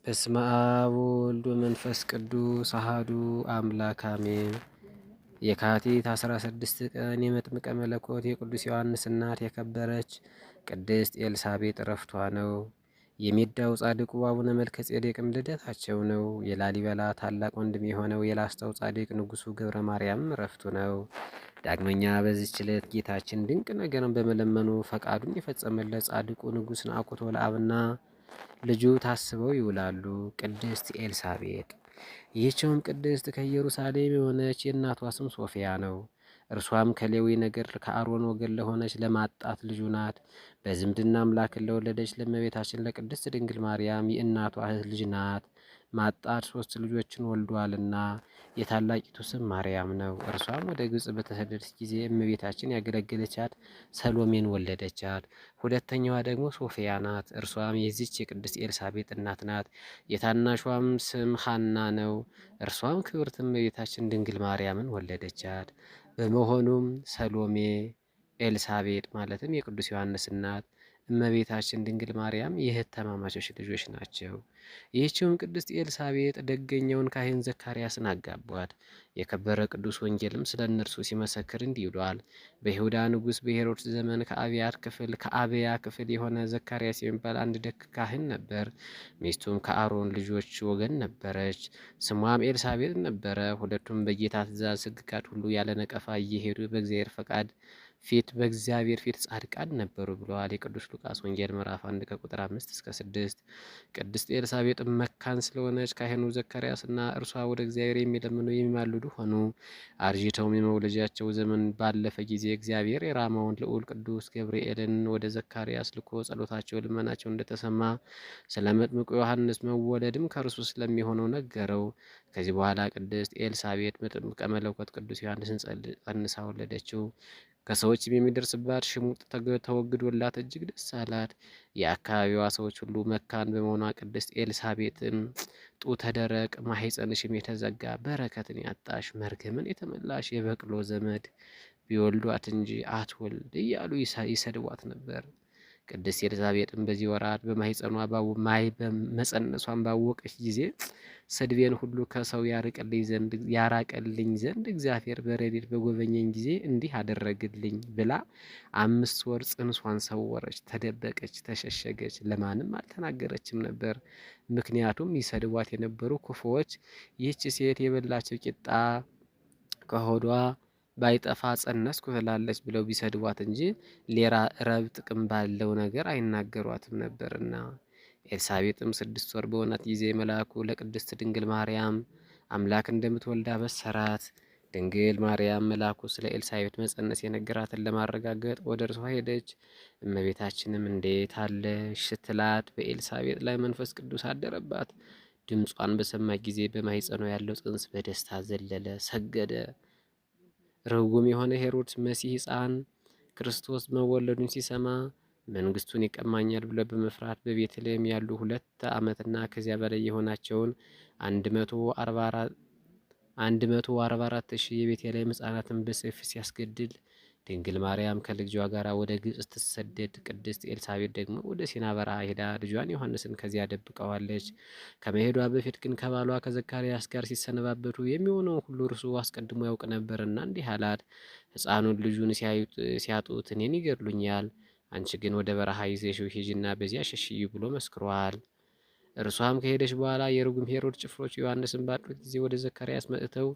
በስመ አብ ወወልድ ወመንፈስ ቅዱስ አሐዱ አምላክ አሜን። የካቲት 16 ቀን የመጥምቀ መለኮት የቅዱስ ዮሐንስ እናት የከበረች ቅድስት ኤልሳቤጥ ዕረፍቷ ነው። የሚዳው ጻድቁ አቡነ መልከጼዴቅም ልደታቸው ነው። የላሊበላ ታላቅ ወንድም የሆነው የላስታው ጻድቅ ንጉሡ ገብረ ማርያም ዕረፍቱ ነው። ዳግመኛ በዚህች ዕለት ጌታችን ድንቅ ነገርን በመለመኑ ፈቃዱን የፈጸመለት ጻድቁ ንጉሥ ናኩቶ ለአብና ልጁ ታስበው ይውላሉ። ቅድስት ኤልሳቤጥ ይህችውም ቅድስት ከኢየሩሳሌም የሆነች የእናቷ ስም ሶፊያ ነው። እርሷም ከሌዊ ነገድ ከአሮን ወገን ለሆነች ለማጣት ልጁ ናት። በዝምድና አምላክን ለወለደች ለእመቤታችን ለቅድስት ድንግል ማርያም የእናቷ እህት ልጅ ናት። ማጣት 3 ልጆችን ወልዷልና የታላቂቱ ስም ማርያም ነው። እርሷም ወደ ግብጽ በተሰደደች ጊዜ እመቤታችን ያገለገለቻት ሰሎሜን ወለደቻት። ሁለተኛዋ ደግሞ ሶፊያ ናት። እርሷም የዚች የቅድስት ኤልሳቤጥ እናት ናት። የታናሿም ስም ሐና ነው። እርሷም ክብርት እመቤታችን ድንግል ማርያምን ወለደቻት። በመሆኑም ሰሎሜ ኤልሳቤጥ ማለትም የቅዱስ ዮሐንስ እናት እመቤታችን ድንግል ማርያም የእህትማማቾች ልጆች ናቸው። ይህችውም ቅድስት ኤልሳቤጥ ደገኛውን ካህን ዘካርያስን አጋቧት። የከበረ ቅዱስ ወንጌልም ስለ እነርሱ ሲመሰክር እንዲህ ይሏል። በይሁዳ ንጉሥ በሄሮድስ ዘመን ከአብያ ክፍል የሆነ ዘካርያስ የሚባል አንድ ደግ ካህን ነበር። ሚስቱም ከአሮን ልጆች ወገን ነበረች። ስሟም ኤልሳቤጥ ነበረ። ሁለቱም በጌታ ትእዛዝ ሕግጋት ሁሉ ያለ ነቀፋ እየሄዱ በእግዚአብሔር ፊት ጻድቃን ነበሩ ብለዋል። የቅዱስ ሉቃስ ወንጌል ምዕራፍ 1 ከቁጥር 5 እስከ 6። ቅድስት ኤልሳቤጥ መካን ስለሆነች ካህኑ ዘካርያስና እርሷ ወደ እግዚአብሔር የሚለምኑ የሚማልዱ ሆኑ። አርጅተውም የመውለጃቸው ዘመን ባለፈ ጊዜ እግዚአብሔር የራማውን ልዑል ቅዱስ ገብርኤልን ወደ ዘካርያስ ልኮ ጸሎታቸው ልመናቸው እንደተሰማ ስለ መጥምቁ ዮሐንስ መወለድም ከእርሱ ስለሚሆነው ነገረው። ከዚህ በኋላ ቅድስት ኤልሳቤጥ መጥምቀ መለኮት ቅዱስ ዮሐንስን ጸንሳ ወለደችው። ከሰዎችም የሚደርስባት ሽሙጥ ተወግዶላት እጅግ ደስ አላት። የአካባቢዋ ሰዎች ሁሉ መካን በመሆኗ ቅድስት ኤልሳቤጥን ጡተ ደረቅ ማኅፀንሽም የተዘጋ በረከትን ያጣሽ መርገምን የተመላሽ የበቅሎ ዘመድ ቢወልዷት እንጂ አትወልድ እያሉ ይሰድቧት ነበር። ቅድስት ኤልሳቤጥም በዚህ ወራት በማኅፀኗ መጸነሷን ባወቀች ጊዜ ስድቤን ሁሉ ከሰው ያራቀልኝ ዘንድ እግዚአብሔር በረድኤት በጎበኘኝ ጊዜ እንዲህ አደረግልኝ ብላ 5 ወር ጽንሷን ሰወረች፣ ተደበቀች፣ ተሸሸገች። ለማንም አልተናገረችም ነበር። ምክንያቱም ይሰድቧት የነበሩ ክፉዎች ይህች ሴት የበላቸው ቂጣ ከሆዷ ባይጠፋ ጸነስኩ ትላለች ብለው ቢሰድቧት እንጂ ሌላ ረብ ጥቅም ባለው ነገር አይናገሯትም ነበርና። ኤልሳቤጥም 6 ወር በሆናት ጊዜ መልአኩ ለቅድስት ድንግል ማርያም አምላክ እንደምትወልድ አበሰራት። ድንግል ማርያም መልአኩ ስለ ኤልሳቤጥ መጸነስ የነገራትን ለማረጋገጥ ወደ እርሷ ሄደች። እመቤታችንም እንዴት አለሽ ስትላት በኤልሳቤጥ ላይ መንፈስ ቅዱስ አደረባት። ድምጿን በሰማች ጊዜ በማኅፀኗ ያለው ጽንስ በደስታ ዘለለ፣ ሰገደ። ርጉም የሆነ ሄሮድስ መሲህ ሕፃን ክርስቶስ መወለዱን ሲሰማ መንግስቱን ይቀማኛል ብሎ በመፍራት በቤተልሔም ያሉ 2 ዓመትና ከዚያ በላይ የሆናቸውን 144,000 የቤተልሔም ሕፃናትን በሰይፍ ሲያስገድል ድንግል ማርያም ከልጇ ጋር ወደ ግብጽ ስትሰደድ ቅድስት ኤልሳቤጥ ደግሞ ወደ ሲና በረሃ ሄዳ ልጇን ዮሐንስን ከዚያ ደብቀዋለች። ከመሄዷ በፊት ግን ከባሏ ከዘካርያስ ጋር ሲሰነባበቱ የሚሆነውን ሁሉ እርሱ አስቀድሞ ያውቅ ነበርና እንዲህ አላት። ሕፃኑን ልጁን ሲያጡት እኔን ይገድሉኛል፣ አንቺ ግን ወደ በረሃ ይዘሽው ሂጂና በዚያ ሸሽዩ ብሎ መስክሯል። እርሷም ከሄደች በኋላ የርጉም ሄሮድስ ጭፍሮች ዮሐንስን ባጡት ጊዜ ወደ ዘካርያስ መጥተው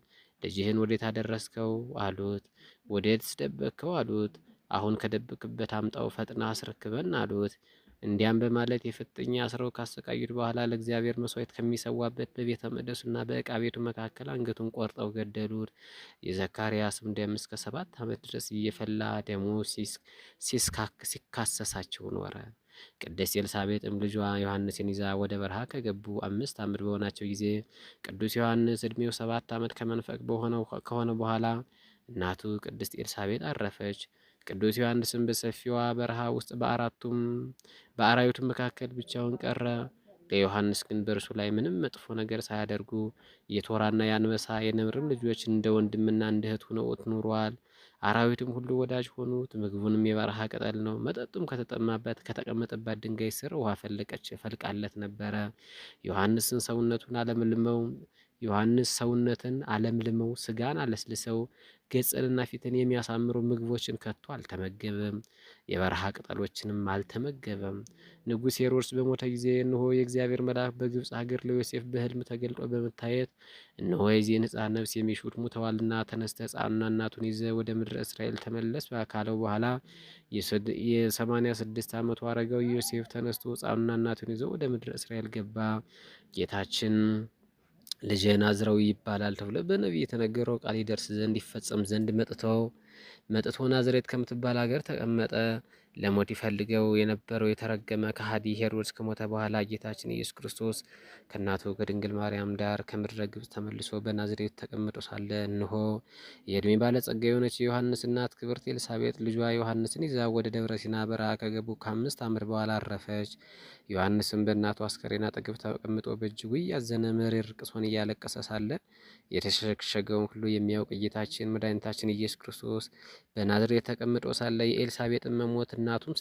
ልጅህን ወዴት አደረስከው አሉት። ወዴት ስደበቅከው አሉት። አሁን ከደብቅበት አምጣው ፈጥና አስረክበን አሉት። እንዲያም በማለት የፍጥኝ አስረው ካሰቃዩት በኋላ ለእግዚአብሔር መስዋዕት ከሚሰዋበት በቤተ መቅደሱና በዕቃ ቤቱ መካከል አንገቱን ቆርጠው ገደሉት። የዘካርያስም ደም እስከ 7 ዓመት ድረስ እየፈላ ደሙ ሲካሰሳቸው ኖረ። ቅድስት ኤልሳቤጥም ልጇ ዮሐንስን ይዛ ወደ በረሃ ከገቡ 5 ዓመት በሆናቸው ጊዜ ቅዱስ ዮሐንስ ዕድሜው 7 ዓመት ከመንፈቅ ከሆነ በኋላ እናቱ ቅድስት ኤልሳቤጥ አረፈች። ቅዱስ ዮሐንስም በሰፊዋ በረሃ ውስጥ በአራዊቱ መካከል ብቻውን ቀረ። ለዮሐንስ ግን በእርሱ ላይ ምንም መጥፎ ነገር ሳያደርጉ የቶራና የአንበሳ የነብርም ልጆች እንደ ወንድምና እንደ እህት ሆነው ኑረዋል። አራዊትም ሁሉ ወዳጅ ሆኑት። ምግቡንም የበረሃ ቅጠል ነው። መጠጡም ከተቀመጠባት ድንጋይ ስር ውሃ ፈልቃለት ነበረ። ዮሐንስ ሰውነትን አለምልመው ስጋን አለስልሰው ገጽንና ፊትን የሚያሳምሩ ምግቦችን ከቶ አልተመገበም። የበረሃ ቅጠሎችንም አልተመገበም። ንጉሥ ሄሮድስ በሞተ ጊዜ እነሆ የእግዚአብሔር መልአክ በግብፅ ሀገር ለዮሴፍ በሕልም ተገልጦ በመታየት እነሆ የዚህን ሕፃን ነፍስ የሚሹት ሙተዋልና ተነስተ ሕፃኑና እናቱን ይዘ ወደ ምድረ እስራኤል ተመለስ ካለው በኋላ የ86 ዓመቱ አረጋዊ ዮሴፍ ተነስቶ ሕፃኑና እናቱን ይዘው ወደ ምድረ እስራኤል ገባ። ጌታችን ልጄ ናዝራዊ ይባላል ተብሎ በነቢይ የተነገረው ቃል ይደርስ ዘንድ ይፈጸም ዘንድ መጥቶ ናዝሬት ከምትባል ሀገር ተቀመጠ። ለሞት ይፈልገው የነበረው የተረገመ ከሃዲ ሄሮድስ ከሞተ በኋላ ጌታችን ኢየሱስ ክርስቶስ ከእናቱ ከድንግል ማርያም ዳር ከምድረ ግብፅ ተመልሶ በናዝሬት ተቀምጦ ሳለ እንሆ የዕድሜ ባለጸጋ የሆነች የዮሐንስ እናት ክብርት ኤልሳቤጥ ልጇ ዮሐንስን ይዛ ወደ ደብረ ሲና በረሃ ከገቡ ከ5 ዓመት በኋላ አረፈች። ዮሐንስም በእናቱ አስከሬን አጠገብ ተቀምጦ በእጅጉ እያዘነ መሪር ልቅሶን እያለቀሰ ሳለ የተሸሸገውን ሁሉ የሚያውቅ ጌታችን መድኃኒታችን ኢየሱስ ክርስቶስ በናዝሬት ተቀምጦ ሳለ የኤልሳቤጥን መሞት እናቱም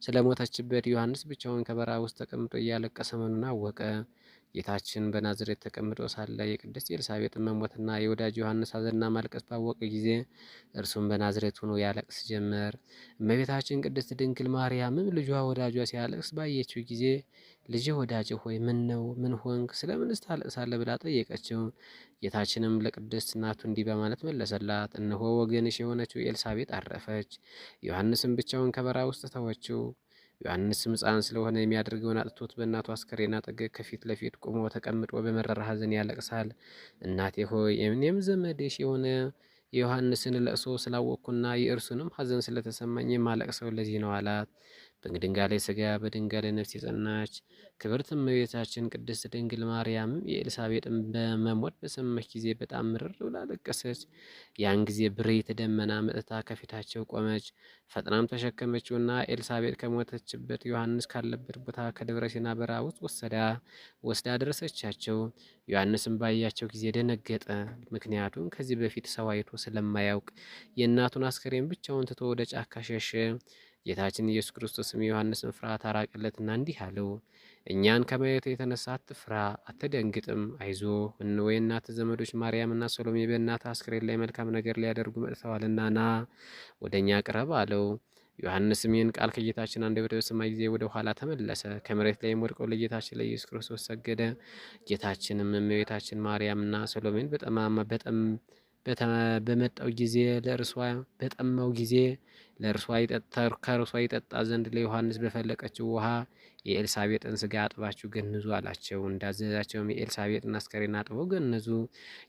ስለሞተችበት ዮሐንስ ብቻውን ከበረሃ ውስጥ ተቀምጦ እያለቀሰ መሆኑን አወቀ። ጌታችን በናዝሬት ተቀምጦ ሳለ የቅድስት ኤልሳቤጥን መሞትና የወዳጅ ዮሐንስ ሐዘንና ማልቀስ ባወቀ ጊዜ እርሱም በናዝሬት ሆኖ ያለቅስ ጀመር። እመቤታችን ቅድስት ድንግል ማርያምም ልጇ ወዳጇ ሲያለቅስ ባየችው ጊዜ ልጅ ወዳጅ ሆይ ምን ነው? ምን ሆንክ? ስለምንስ ታለቅሳለህ? ብላ ጠየቀችው። ጌታችንም ለቅድስት እናቱ እንዲህ በማለት መለሰላት። እነሆ ወገንሽ የሆነችው ኤልሳቤጥ አረፈች፣ ዮሐንስም ብቻውን ከበረሃ ውስጥ ተወችው። ዮሐንስም ሕፃን ስለሆነ የሚያደርገውን አጥቶት በእናቱ አስከሬን አጠገብ ከፊት ለፊት ቆሞ ተቀምጦ በመረራ ሐዘን ያለቅሳል። እናቴ ሆይ እኔም ዘመድሽ የሆነ የዮሐንስን ለቅሶ ስላወቅኩና የእርሱንም ሐዘን ስለተሰማኝ የማለቅሰው ለዚህ ነው አላት። በድንጋሌ ሥጋ በድንጋሌ ነፍስ የጸናች ክብርት እመቤታችን ቅድስት ድንግል ማርያም የኤልሳቤጥን በመሞት በሰማች ጊዜ በጣም ምርር ብላ ለቀሰች። ያን ጊዜ ብሬት ደመና መጥታ ከፊታቸው ቆመች። ፈጥናም ተሸከመችውና ኤልሳቤጥ ከሞተችበት ዮሐንስ ካለበት ቦታ ከደብረ ሲና በረሃ ውስጥ ወስዳ ደረሰቻቸው። ዮሐንስም ባያቸው ጊዜ ደነገጠ። ምክንያቱም ከዚህ በፊት ሰው አይቶ ስለማያውቅ የእናቱን አስከሬን ብቻውን ትቶ ወደ ጫካ ሸሸ። ጌታችን ኢየሱስ ክርስቶስም የዮሐንስን ፍርሃት አራቅለትና እንዲህ አለው፣ እኛን ከማየቱ የተነሳ አትፍራ፣ አትደንግጥም። አይዞ እነሆ የእናት ዘመዶች ማርያምና ሰሎሜ በእናት አስክሬን ላይ መልካም ነገር ሊያደርጉ መጥተዋልና ና ወደ እኛ ቅረብ አለው። ዮሐንስም ይህን ቃል ከጌታችን አንደበት በሰማ ጊዜ ወደ ኋላ ተመለሰ። ከመሬት ላይም ወድቀው ለጌታችን ለኢየሱስ ክርስቶስ ሰገደ። ጌታችንም እመቤታችን ማርያምና ሰሎሜን በመጣው ጊዜ ከእርሷ ይጠጣ ዘንድ ለዮሐንስ በፈለቀችው ውሃ የኤልሳቤጥን ስጋ አጥባችሁ ገንዙ አላቸው። እንዳዘዛቸውም የኤልሳቤጥን አስከሬን አጥበው ገነዙ።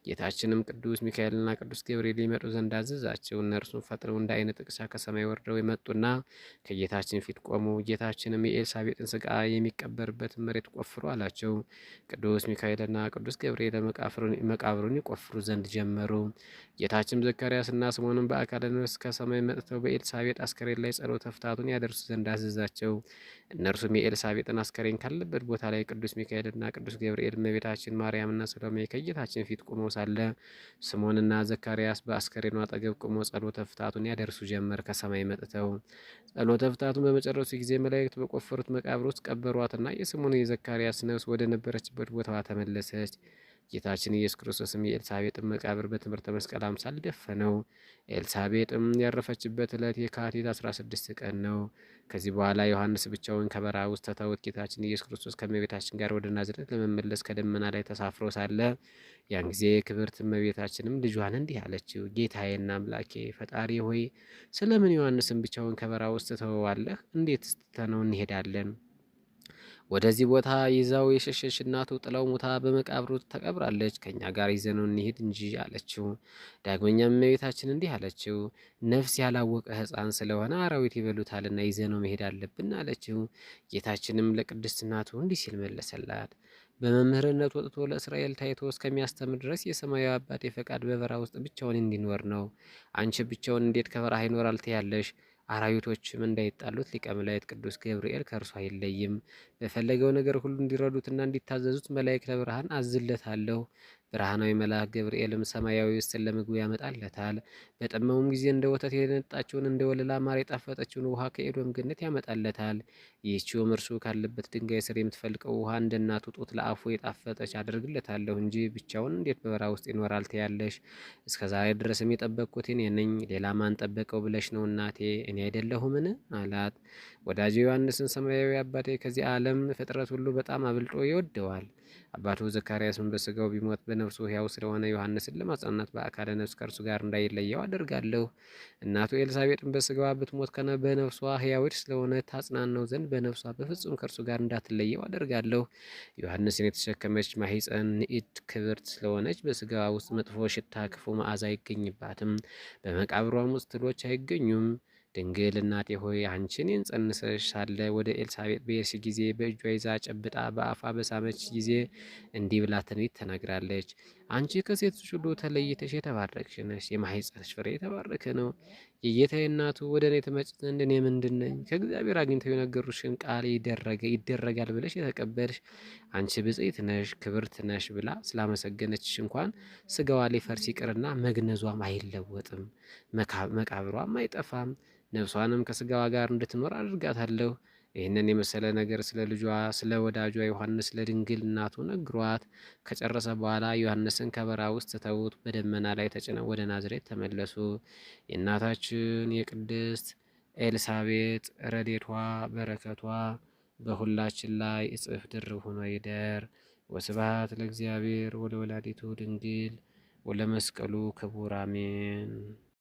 ጌታችንም ቅዱስ ሚካኤልና ቅዱስ ገብርኤል ሊመጡ ዘንድ አዘዛቸው። እነርሱም ፈጥነው እንደ ዓይነ ጥቅሻ ከሰማይ ወርደው የመጡና ከጌታችን ፊት ቆሙ። ጌታችንም የኤልሳቤጥን ስጋ የሚቀበርበትን መሬት ቆፍሩ አላቸው። ቅዱስ ሚካኤልና ቅዱስ ገብርኤል መቃብሩን ይቆፍሩ ዘንድ ጀመሩ። ጌታችን ዘካርያስና ስምዖንን በአካለ ነፍስ ከሰማይ መጥተው በኤልሳቤጥ አስከሬን ላይ ጸሎተ ፍትሐቱን ያደርሱ ዘንድ አዘዛቸው። እነርሱም የኤልሳቤጥን አስከሬን ካለበት ቦታ ላይ ቅዱስ ሚካኤልና ቅዱስ ገብርኤል እመቤታችን ማርያምና ሰሎሜ ከጌታችን ፊት ቆመው ሳለ ስምዖንና ዘካርያስ በአስከሬኑ አጠገብ ቆመው ጸሎተ ፍትሐቱን ያደርሱ ጀመር። ከሰማይ መጥተው ጸሎተ ፍትሐቱን በመጨረሱ ጊዜ መላእክት በቆፈሩት መቃብር ውስጥ ቀበሯትና የስምዖን የዘካርያስ ነፍስ ወደ ነበረችበት ቦታዋ ተመለሰች። ጌታችን ኢየሱስ ክርስቶስም የኤልሳቤጥን መቃብር በትምህርተ መስቀል አምሳል ደፈነው። ኤልሳቤጥም ያረፈችበት ዕለት የካቲት 16 ቀን ነው። ከዚህ በኋላ ዮሐንስ ብቻውን ከበረሃ ውስጥ ተተውት። ጌታችን ኢየሱስ ክርስቶስ ከእመቤታችን ጋር ወደ ናዝሬት ለመመለስ ከደመና ላይ ተሳፍሮ ሳለ ያን ጊዜ ክብርት እመቤታችንም ልጇን እንዲህ አለችው፣ ጌታዬና አምላኬ ፈጣሪ ሆይ ስለምን ዮሐንስን ብቻውን ከበረሃ ውስጥ ትተወዋለህ? እንዴት ስትተነው እንሄዳለን? ወደዚህ ቦታ ይዛው የሸሸች እናቱ ጥላው ሙታ በመቃብሩ ተቀብራለች። ከእኛ ጋር ይዘነው እንሂድ እንጂ አለችው። ዳግመኛም እመቤታችን እንዲህ አለችው፣ ነፍስ ያላወቀ ሕፃን ስለሆነ አራዊት ይበሉታልና ይዘነው መሄድ አለብን አለችው። ጌታችንም ለቅድስት እናቱ እንዲህ ሲል መለሰላት፣ በመምህርነት ወጥቶ ለእስራኤል ታይቶ እስከሚያስተምር ድረስ የሰማያዊ አባቴ ፈቃድ በበረሃ ውስጥ ብቻውን እንዲኖር ነው። አንቺ ብቻውን እንዴት ከበረሃ ይኖራል ትያለሽ? አራዊቶችም እንዳይጣሉት ሊቀ መላእክት ቅዱስ ገብርኤል ከእርሱ አይለይም። በፈለገው ነገር ሁሉ እንዲረዱትና እንዲታዘዙት መላእክተ ብርሃን አዝለታለሁ። ብርሃናዊ መልአክ ገብርኤልም ሰማያዊ ውስጥን ለምግቡ ያመጣለታል። በጠመሙም ጊዜ እንደ ወተት የነጣችውን እንደ ወለላ ማር የጣፈጠችውን ውሃ ከኤዶም ገነት ያመጣለታል። ይህችውም እርሱ ካለበት ድንጋይ ስር የምትፈልቀው ውሃ እንደ እናቱ ጡት ለአፉ የጣፈጠች አደርግለታለሁ እንጂ ብቻውን እንዴት በበረሃ ውስጥ ይኖራል ትያለሽ? እስከ ዛሬ ድረስም የጠበቅኩት እኔ ነኝ፣ ሌላ ማን ጠበቀው ብለሽ ነው እናቴ፣ እኔ አይደለሁምን? አላት። ወዳጄ ዮሐንስን ሰማያዊ አባቴ ከዚህ ዓለም ፍጥረት ሁሉ በጣም አብልጦ ይወደዋል። አባቱ ዘካርያስን በስጋው ቢሞት በነፍሱ ሕያው ስለሆነ ዮሐንስን ለማጽናናት በአካለ ነፍስ ከእርሱ ጋር እንዳይለየው አደርጋለሁ። እናቱ ኤልሳቤጥን በስጋዋ ብትሞት በነፍሷ ሕያዊት ስለሆነ ታጽናነው ዘንድ በነፍሷ በፍጹም ከእርሱ ጋር እንዳትለየው አደርጋለሁ። ዮሐንስን የተሸከመች ማኅፀን ንዕድ ክብርት ስለሆነች በስጋዋ ውስጥ መጥፎ ሽታ፣ ክፉ መዓዛ አይገኝባትም። በመቃብሯም ውስጥ ትሎች አይገኙም። ድንግል እናቴ ሆይ አንቺን ጸንሰሽ ሳለ ወደ ኤልሳቤጥ በሄድሽ ጊዜ በእጇ ይዛ ጨብጣ በአፏ በሳመች ጊዜ እንዲህ ብላ ትንቢት ተናግራለች። አንቺ ከሴቶች ሁሉ ተለይተሽ የተባረክሽ ነሽ፣ የማኅፀንሽ ፍሬ የተባረከ ነው። የጌታዬ እናቱ ወደ እኔ ትመጭ ዘንድ እኔ ምንድን ነኝ? ከእግዚአብሔር አግኝተው የነገሩሽን ቃል ይደረጋል ብለሽ የተቀበልሽ አንቺ ብፅዕት ነሽ፣ ክብርት ነሽ ብላ ስላመሰገነችሽ እንኳን ስጋዋ ሊፈርስ ይቅርና መግነዟም አይለወጥም፣ መቃብሯም አይጠፋም። ነፍሷንም ከስጋዋ ጋር እንድትኖር አድርጋታለሁ። ይህንን የመሰለ ነገር ስለ ልጇ ስለ ወዳጇ ዮሐንስ ለድንግል እናቱ ነግሯት ከጨረሰ በኋላ ዮሐንስን ከበረሃ ውስጥ ትተውት በደመና ላይ ተጭነው ወደ ናዝሬት ተመለሱ። የእናታችን የቅድስት ኤልሳቤጥ ረዴቷ በረከቷ በሁላችን ላይ እጽፍ ድርብ ሆኖ ይደር። ወስብሐት ለእግዚአብሔር ወለወላዲቱ ድንግል ወለመስቀሉ ክቡር አሜን።